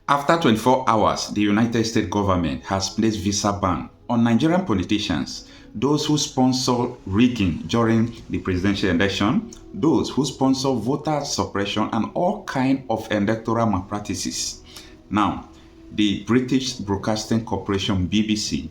After 24 hours, the United States government has placed visa ban on Nigerian politicians, those who sponsor rigging during the presidential election, those who sponsor voter suppression, and all kinds of electoral malpractices. Now, the British Broadcasting Corporation (BBC)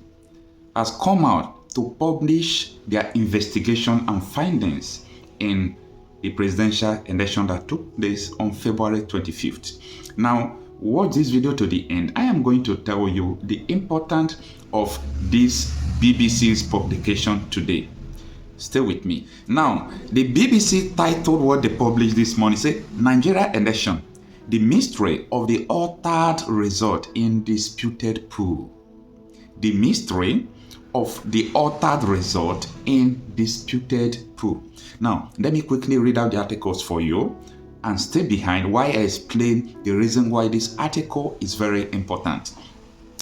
has come out to publish their investigation and findings in the presidential election that took place on February 25th. Now, watch this video to the end. I am going to tell you the importance of this BBC's publication today. Stay with me. Now, the BBC titled what they published this morning, say Nigeria election, the mystery of the altered result in disputed poll. The mystery of the altered result in disputed poll. Now, let me quickly read out the articles for you and stay behind while I explain the reason why this article is very important.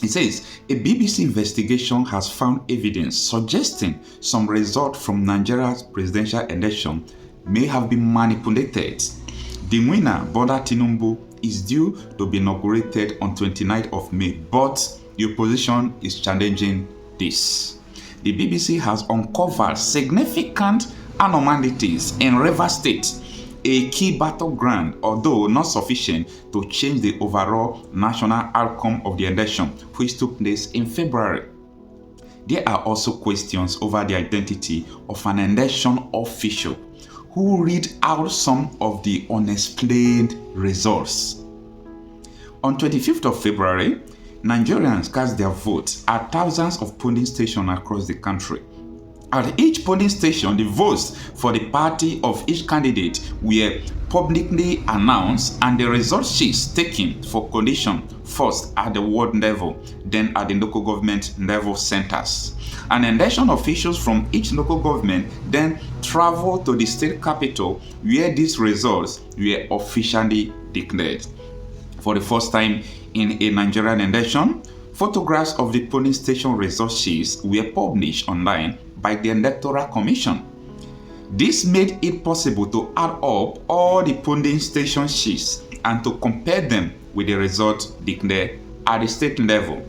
It says, a BBC investigation has found evidence suggesting some result from Nigeria's presidential election may have been manipulated. The winner, Bola Tinubu, is due to be inaugurated on 29th of May, but the opposition is challenging this. The BBC has uncovered significant anomalies in Rivers State, a key battleground, although not sufficient to change the overall national outcome of the election, which took place in February. There are also questions over the identity of an election official who read out some of the unexplained results. On 25th of February, Nigerians cast their votes at thousands of polling stations across the country. At each polling station, the votes for the party of each candidate were publicly announced and the result sheets taken for collation first at the ward level, then at the local government level centers. And election officials from each local government then traveled to the state capital where these results were officially declared. For the first time in a Nigerian election, photographs of the polling station result sheets were published online by the Electoral Commission. This made it possible to add up all the polling station sheets and to compare them with the results declared at the state level.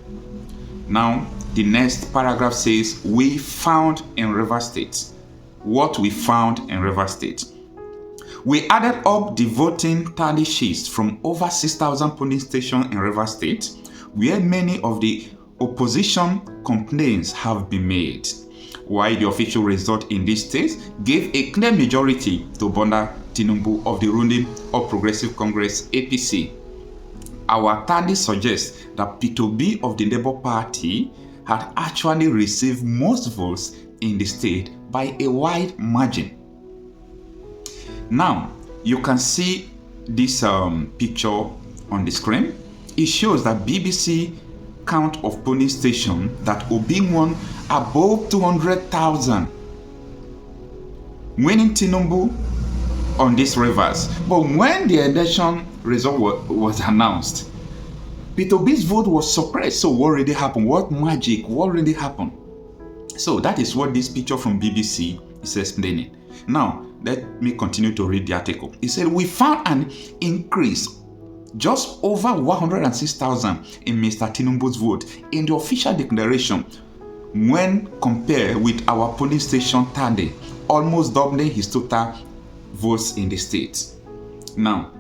Now, the next paragraph says, we found in Rivers State. What we found in Rivers State. We added up the voting tally sheets from over 6,000 polling stations in Rivers State, where many of the opposition complaints have been made. While the official result in this state gave a clear majority to Bola Tinubu of the ruling All Progressive Congress (APC. Our tally suggests that Peter Obi of the Labour Party had actually received most votes in the state by a wide margin. Now, you can see this picture on the screen. It shows that BBC count of polling stations that Obi won above 200,000, winning Tinubu on these rivers. But when the election result was announced, Peter Obi's vote was suppressed. So what really happened? What magic? What really happened? So that is what this picture from BBC is explaining. Now, let me continue to read the article. It said, we found an increase just over 106,000 in Mr. Tinubu's vote in the official declaration when compared with our polling station tally, almost doubling his total votes in the state. Now,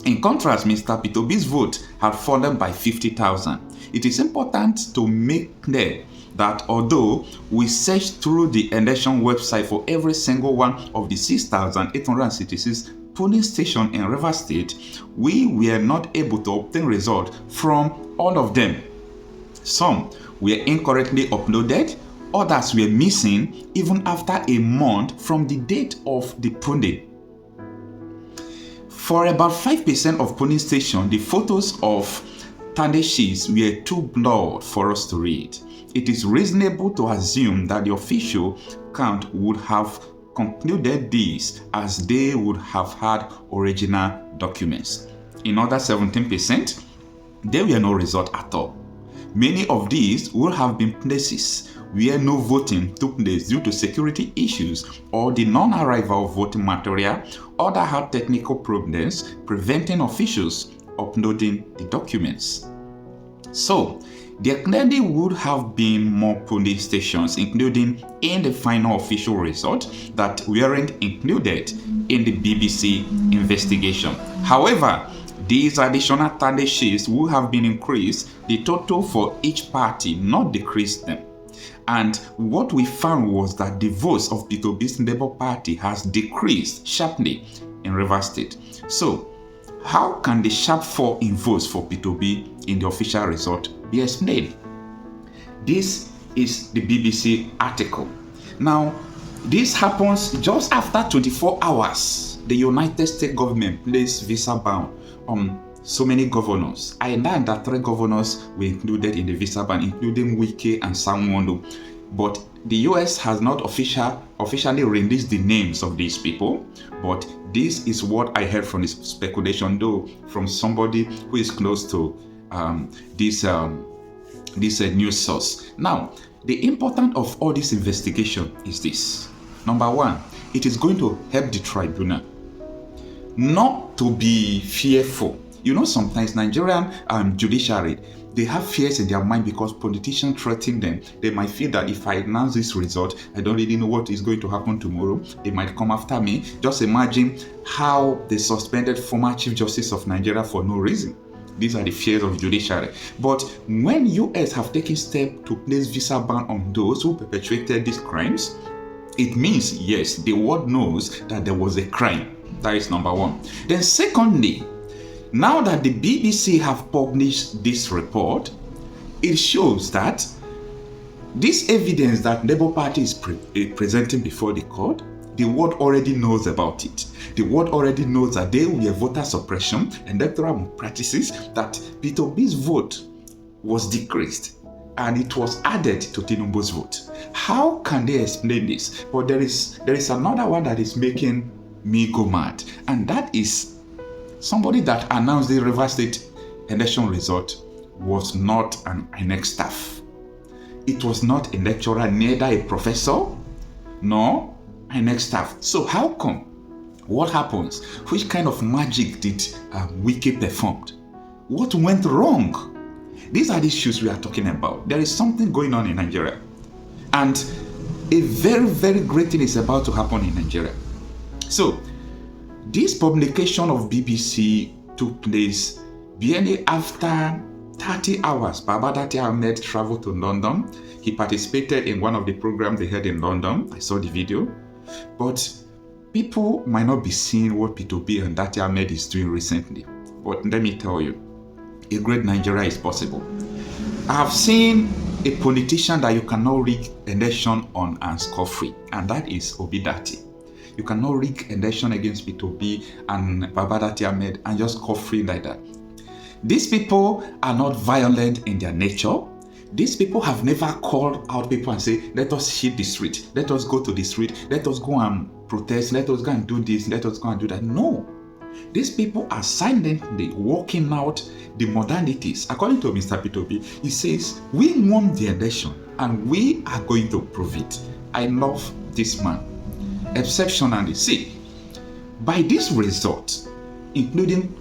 in contrast, Mr. Peter Obi's vote had fallen by 50,000. It is important to make clear that although we searched through the election website for every single one of the 6,866 polling stations in Rivers State, we were not able to obtain results from all of them. Some were incorrectly uploaded, others were missing even after a month from the date of the polling. For about 5% of polling stations, the photos of tally sheets were too blurred for us to read. It is reasonable to assume that the official count would have concluded this as they would have had original documents. In other 17%, there were no results at all. Many of these would have been places where no voting took place due to security issues or the non-arrival of voting material, or that had technical problems preventing officials uploading the documents. So, there clearly would have been more polling stations, including in the final official result, that weren't included in the BBC investigation. However, these additional tally sheets would have been increased the total for each party, not decreased them. And what we found was that the votes of Peter Obi's Labour Party has decreased sharply in Rivers State. So, how can the sharp fall in votes for Peter Obi in the official result be explained? This is the BBC article. Now, this happens just after 24 hours. The United States government placed visa ban on so many governors. I learned that 3 governors were included in the visa ban, including Wike and Sanwo-Olu. But the US has not officially released the names of these people. But this is what I heard from this speculation, though, from somebody who is close to this news source. Now, the importance of all this investigation is this. Number one, it is going to help the tribunal not to be fearful. You know, sometimes Nigerian judiciary, they have fears in their mind because politicians threaten them. They might feel that if I announce this result, I don't really know what is going to happen tomorrow. They might come after me. Just imagine how they suspended former Chief Justice of Nigeria for no reason. These are the fears of judiciary. But when US have taken steps to place visa ban on those who perpetrated these crimes, it means, yes, the world knows that there was a crime. That is number one. Then secondly, now that the BBC have published this report, it shows that this evidence that Labour Party is presenting before the court, the world already knows about it. The world already knows that there were voter suppression and electoral practices, that Peter Obi's vote was decreased and it was added to Tinubu's vote. How can they explain this? But there is another one that is making me go mad, and that is somebody that announced the Rivers State election result was not an INEC staff. It was not a lecturer, neither a professor, nor INEC staff. So how come? What happens? Which kind of magic did Wike perform? What went wrong? These are the issues we are talking about. There is something going on in Nigeria. And a very, very great thing is about to happen in Nigeria. So, this publication of BBC took place barely after 30 hours. Baba Dati Ahmed traveled to London. He participated in one of the programs they had in London. I saw the video. But people might not be seeing what Peter Obi and Dati Ahmed is doing recently. But let me tell you, a great Nigeria is possible. I have seen a politician that you cannot rig election on and score free, and that is Obi Dati. You cannot rig election against Peter Obi and Baba Dati Ahmed and just score free like that. These people are not violent in their nature. These people have never called out people and say, let us hit the street, let us go to the street, let us go and protest, let us go and do this, let us go and do that. No. These people are silently working out the modalities. According to Mr. Peter Obi, he says, we won the election and we are going to prove it. I love this man. Exceptionally. See, by this result, including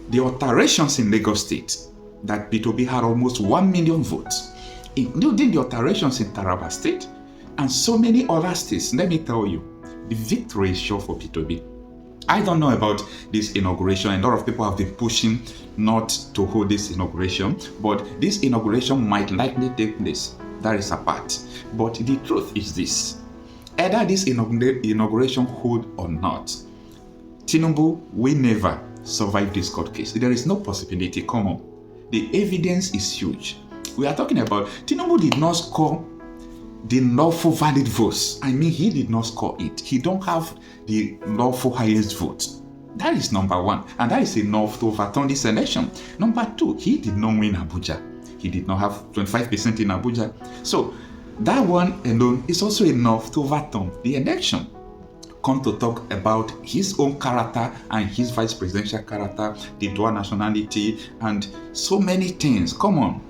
the alterations in Lagos State, that Peter Obi had almost 1 million votes, including the alterations in Taraba State, and so many other states, let me tell you, the victory is sure for Peter Obi. I don't know about this inauguration. A lot of people have been pushing not to hold this inauguration, but this inauguration might likely take place. That is apart. But the truth is this. Either this inauguration hold or not, Tinubu will never survive this court case. There is no possibility. Come on. The evidence is huge. We are talking about Tinubu did not score the lawful valid votes. I mean, he did not score it. He don't have the lawful highest vote. That is number one. And that is enough to overturn this election. Number two, he did not win Abuja. He did not have 25% in Abuja. So that one alone is also enough to overturn the election. Come to talk about his own character and his vice presidential character, the dual nationality, and so many things. Come on.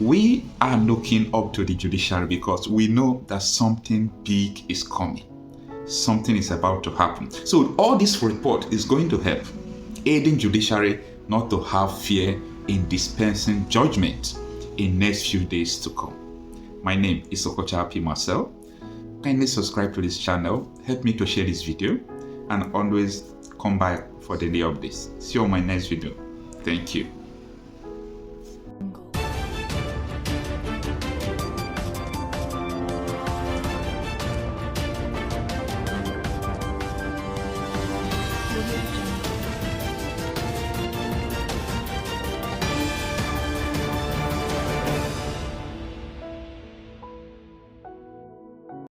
We are looking up to the judiciary because we know that something big is coming. Something is about to happen. So all this report is going to help aiding judiciary not to have fear in dispensing judgment in next few days to come. My name is Okocha P. Marcel. Kindly subscribe to this channel, help me to share this video, and always come back for daily updates. See you on my next video. Thank you.